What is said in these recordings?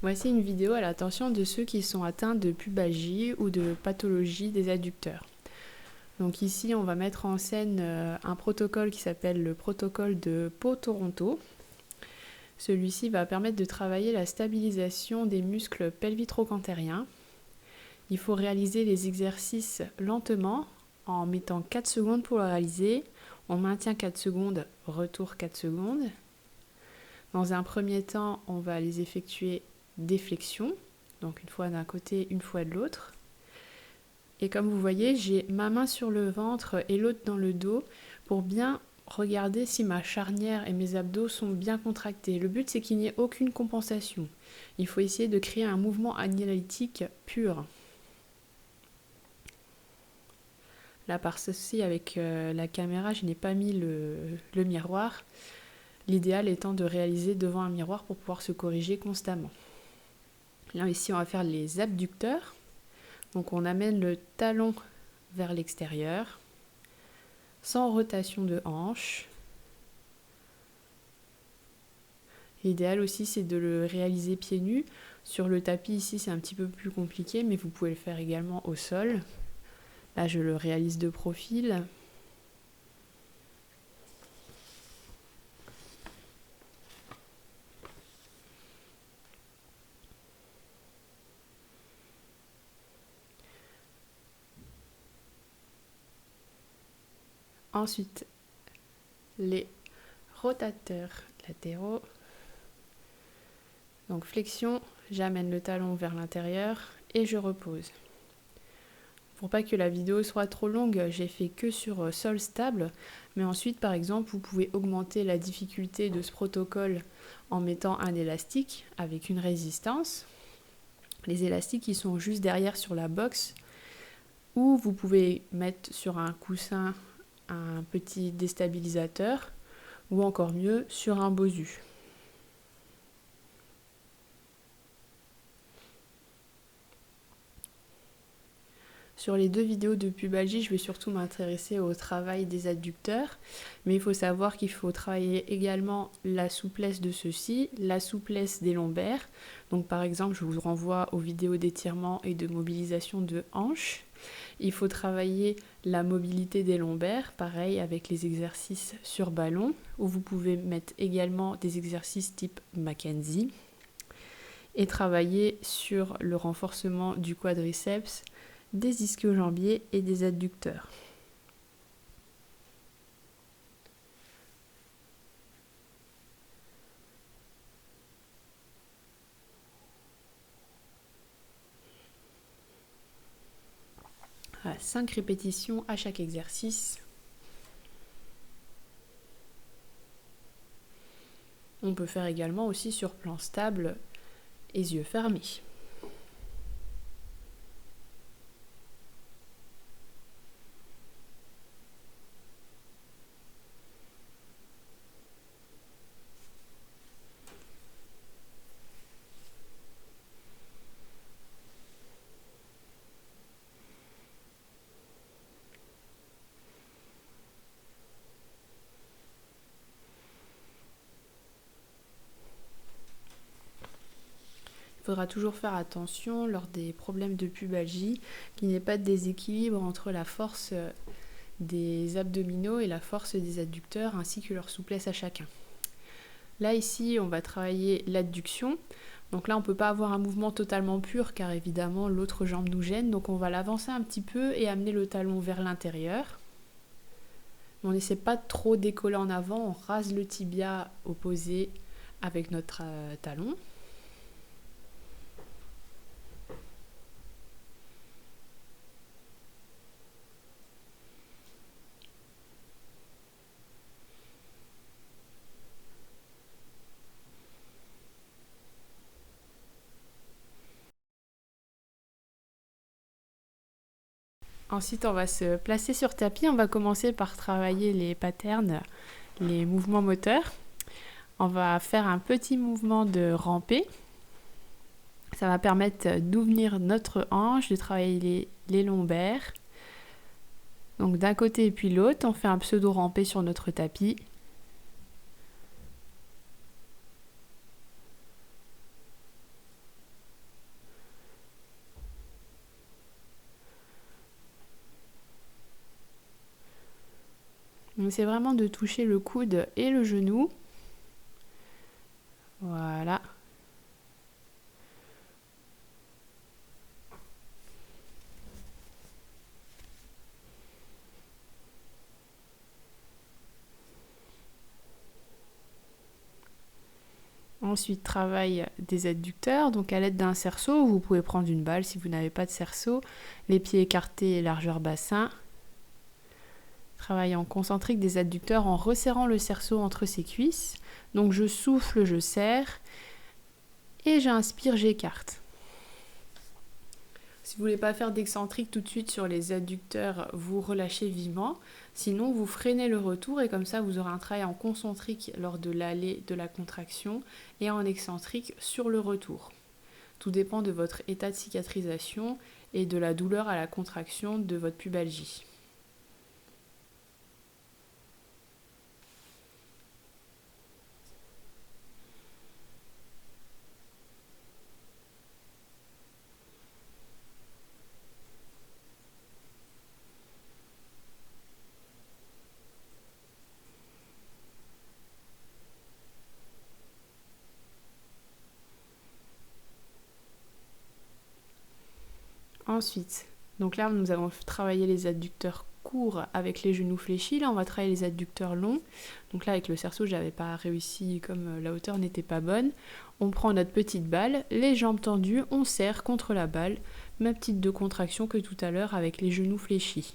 Voici une vidéo à l'attention de ceux qui sont atteints de pubalgie ou de pathologie des adducteurs. Donc ici, on va mettre en scène un protocole qui s'appelle le protocole de Pau-Toronto. Celui-ci va permettre de travailler la stabilisation des muscles pelvitrocantériens. Il faut réaliser les exercices lentement en mettant 4 secondes pour le réaliser. On maintient 4 secondes, retour 4 secondes. Dans un premier temps, on va les effectuer des flexions, donc une fois d'un côté, une fois de l'autre. Et comme vous voyez, j'ai ma main sur le ventre et l'autre dans le dos pour bien regarder si ma charnière et mes abdos sont bien contractés. Le but, c'est qu'il n'y ait aucune compensation. Il faut essayer de créer un mouvement analytique pur. Là, par ceci, avec la caméra, je n'ai pas mis le miroir. L'idéal étant de réaliser devant un miroir pour pouvoir se corriger constamment. Là, ici, on va faire les abducteurs. Donc, on amène le talon vers l'extérieur, sans rotation de hanche. L'idéal aussi, c'est de le réaliser pieds nus. Sur le tapis, ici, c'est un petit peu plus compliqué, mais vous pouvez le faire également au sol. Là, je le réalise de profil. Ensuite, les rotateurs latéraux. Donc flexion, j'amène le talon vers l'intérieur et je repose. Pour pas que la vidéo soit trop longue, j'ai fait que sur sol stable, mais ensuite par exemple vous pouvez augmenter la difficulté de ce protocole en mettant un élastique avec une résistance. Les élastiques ils sont juste derrière sur la box, ou vous pouvez mettre sur un coussin un petit déstabilisateur, ou encore mieux sur un bosu. Sur les deux vidéos de pubalgie, je vais surtout m'intéresser au travail des adducteurs, mais il faut savoir qu'il faut travailler également la souplesse de ceux-ci, la souplesse des lombaires. Donc par exemple, je vous renvoie aux vidéos d'étirement et de mobilisation de hanches. Il faut travailler la mobilité des lombaires, pareil avec les exercices sur ballon, où vous pouvez mettre également des exercices type Mackenzie, et travailler sur le renforcement du quadriceps, des ischio-jambiers et des adducteurs. Voilà, 5 répétitions à chaque exercice. On peut faire également aussi sur plan stable et yeux fermés. Il faudra toujours faire attention lors des problèmes de pubalgie qu'il n'y ait pas de déséquilibre entre la force des abdominaux et la force des adducteurs ainsi que leur souplesse à chacun. Là ici on va travailler l'adduction. Donc là on ne peut pas avoir un mouvement totalement pur car évidemment l'autre jambe nous gêne, donc on va l'avancer un petit peu et amener le talon vers l'intérieur. On n'essaie pas de trop décoller en avant, on rase le tibia opposé avec notre talon. Ensuite, on va se placer sur tapis. On va commencer par travailler les patterns, les mouvements moteurs. On va faire un petit mouvement de rampée. Ça va permettre d'ouvrir notre hanche, de travailler les lombaires. Donc d'un côté et puis l'autre, on fait un pseudo-rampé sur notre tapis. Donc c'est vraiment de toucher le coude et le genou. Voilà. Ensuite, travail des adducteurs. Donc à l'aide d'un cerceau, vous pouvez prendre une balle si vous n'avez pas de cerceau. Les pieds écartés, largeur bassin. Travail en concentrique des adducteurs en resserrant le cerceau entre ses cuisses. Donc je souffle, je serre. Et j'inspire, j'écarte. Si vous ne voulez pas faire d'excentrique tout de suite sur les adducteurs, vous relâchez vivement. Sinon, vous freinez le retour et comme ça, vous aurez un travail en concentrique lors de l'aller de la contraction et en excentrique sur le retour. Tout dépend de votre état de cicatrisation et de la douleur à la contraction de votre pubalgie. Ensuite, donc là nous avons travaillé les adducteurs courts avec les genoux fléchis. Là on va travailler les adducteurs longs. Donc là avec le cerceau j'avais pas réussi comme la hauteur n'était pas bonne. On prend notre petite balle, les jambes tendues, on serre contre la balle. Même type de contraction que tout à l'heure avec les genoux fléchis.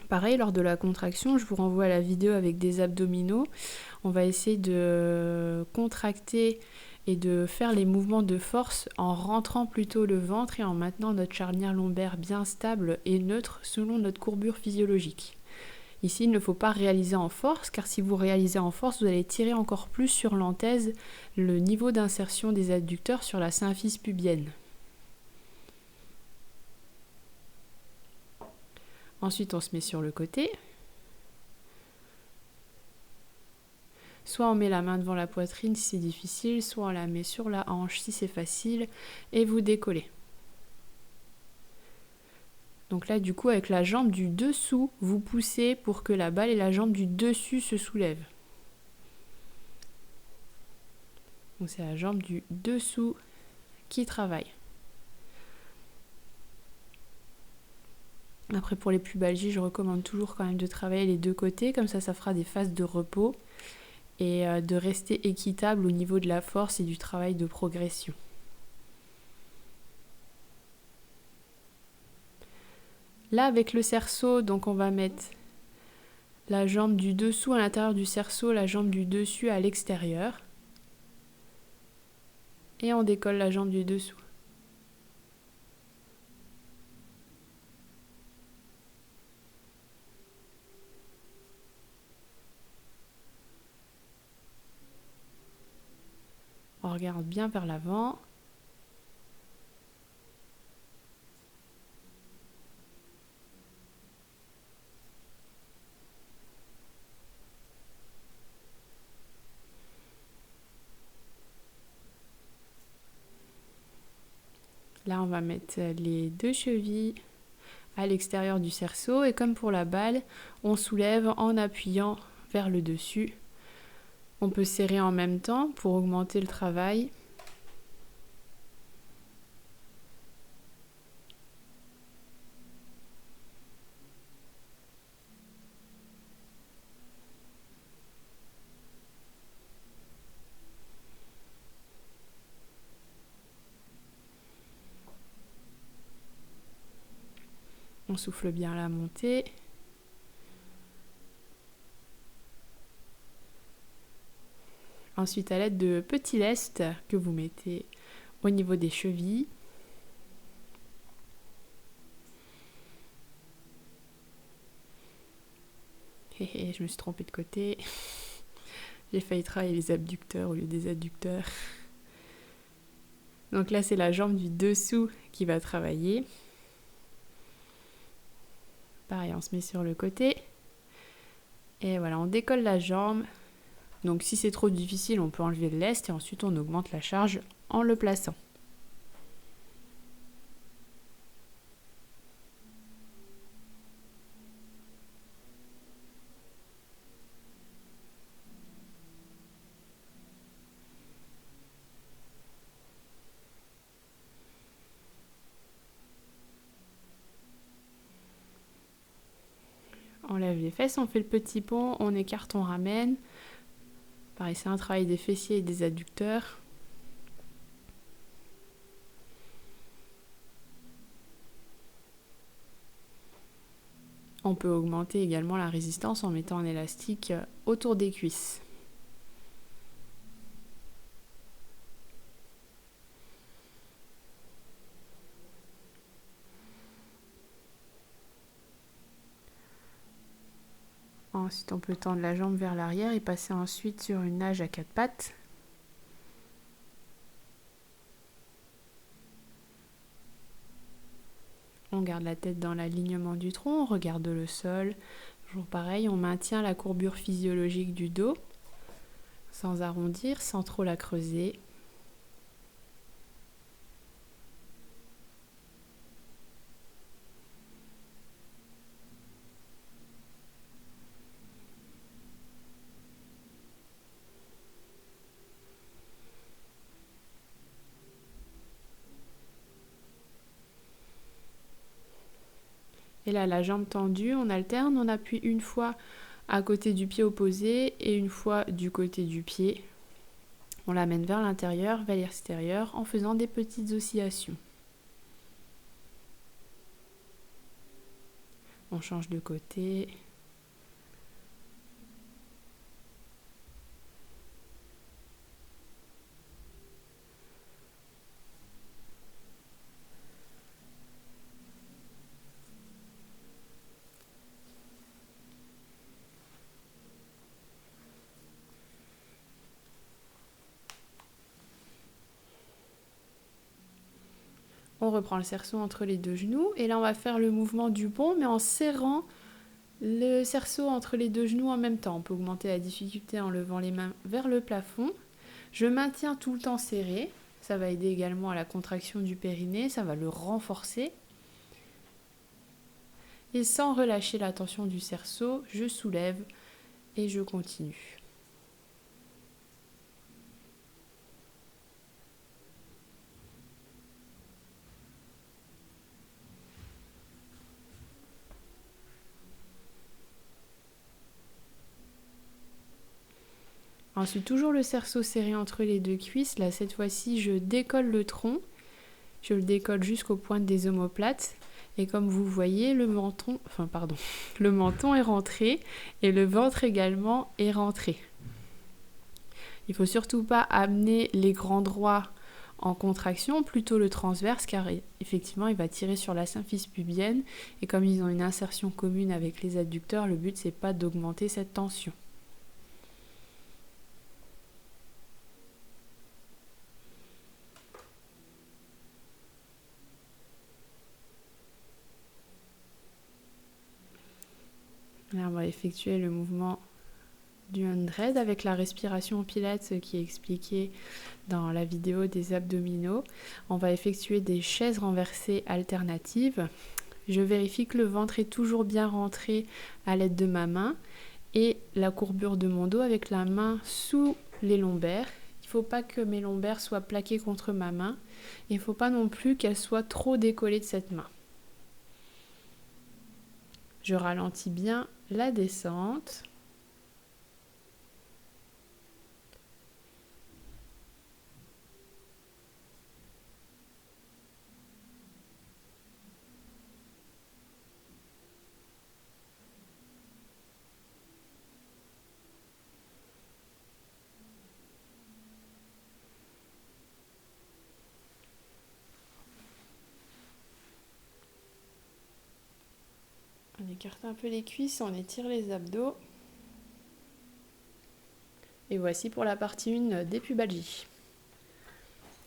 Pareil, lors de la contraction, je vous renvoie à la vidéo avec des abdominaux. On va essayer de contracter et de faire les mouvements de force en rentrant plutôt le ventre et en maintenant notre charnière lombaire bien stable et neutre selon notre courbure physiologique. Ici, il ne faut pas réaliser en force, car si vous réalisez en force, vous allez tirer encore plus sur l'anthèse, le niveau d'insertion des adducteurs sur la symphyse pubienne. Ensuite, on se met sur le côté. Soit on met la main devant la poitrine si c'est difficile, soit on la met sur la hanche si c'est facile, et vous décollez. Donc là, du coup, avec la jambe du dessous, vous poussez pour que la balle et la jambe du dessus se soulèvent. Donc c'est la jambe du dessous qui travaille. Après, pour les pubalgies, je recommande toujours quand même de travailler les deux côtés, comme ça fera des phases de repos et de rester équitable au niveau de la force et du travail de progression. Là, avec le cerceau, donc on va mettre la jambe du dessous à l'intérieur du cerceau, la jambe du dessus à l'extérieur. Et on décolle la jambe du dessous. On regarde bien vers l'avant. Là, on va mettre les deux chevilles à l'extérieur du cerceau et comme pour la balle, on soulève en appuyant vers le dessus. On peut serrer en même temps pour augmenter le travail. On souffle bien la montée. Ensuite, à l'aide de petits lestes que vous mettez au niveau des chevilles. Je me suis trompée de côté. J'ai failli travailler les abducteurs au lieu des adducteurs. Donc là, c'est la jambe du dessous qui va travailler. Pareil, on se met sur le côté. Et voilà, on décolle la jambe. Donc si c'est trop difficile, on peut enlever le lest et ensuite on augmente la charge en le plaçant. lève les fesses, on fait le petit pont, on écarte, on ramène. Pareil, c'est un travail des fessiers et des adducteurs. On peut augmenter également la résistance en mettant un élastique autour des cuisses. Ensuite, on peut tendre la jambe vers l'arrière et passer ensuite sur une nage à 4 pattes. On garde la tête dans l'alignement du tronc, on regarde le sol. Toujours pareil, on maintient la courbure physiologique du dos, sans arrondir, sans trop la creuser. Et là, la jambe tendue, on alterne, on appuie une fois à côté du pied opposé et une fois du côté du pied. On l'amène vers l'intérieur, vers l'extérieur en faisant des petites oscillations. On change de côté. On reprend le cerceau entre les deux genoux et là on va faire le mouvement du pont mais en serrant le cerceau entre les deux genoux en même temps. On peut augmenter la difficulté en levant les mains vers le plafond. Je maintiens tout le temps serré. Ça va aider également à la contraction du périnée, ça va le renforcer. Et sans relâcher la tension du cerceau, je soulève et je continue. Ensuite, toujours le cerceau serré entre les deux cuisses. Là, cette fois-ci, je décolle le tronc. Je le décolle jusqu'aux pointes des omoplates. Et comme vous voyez, le menton est rentré et le ventre également est rentré. Il ne faut surtout pas amener les grands droits en contraction, plutôt le transverse, car effectivement, il va tirer sur la symphyse pubienne. Et comme ils ont une insertion commune avec les adducteurs, le but, c'est pas d'augmenter cette tension. Là, on va effectuer le mouvement du 100 avec la respiration pilates qui est expliquée dans la vidéo des abdominaux. On va effectuer des chaises renversées alternatives. Je vérifie que le ventre est toujours bien rentré à l'aide de ma main et la courbure de mon dos avec la main sous les lombaires. Il ne faut pas que mes lombaires soient plaqués contre ma main. Il ne faut pas non plus qu'elles soient trop décollées de cette main. Je ralentis bien la descente. On écarte un peu les cuisses, on étire les abdos. Et voici pour la partie 1 des pubalgies.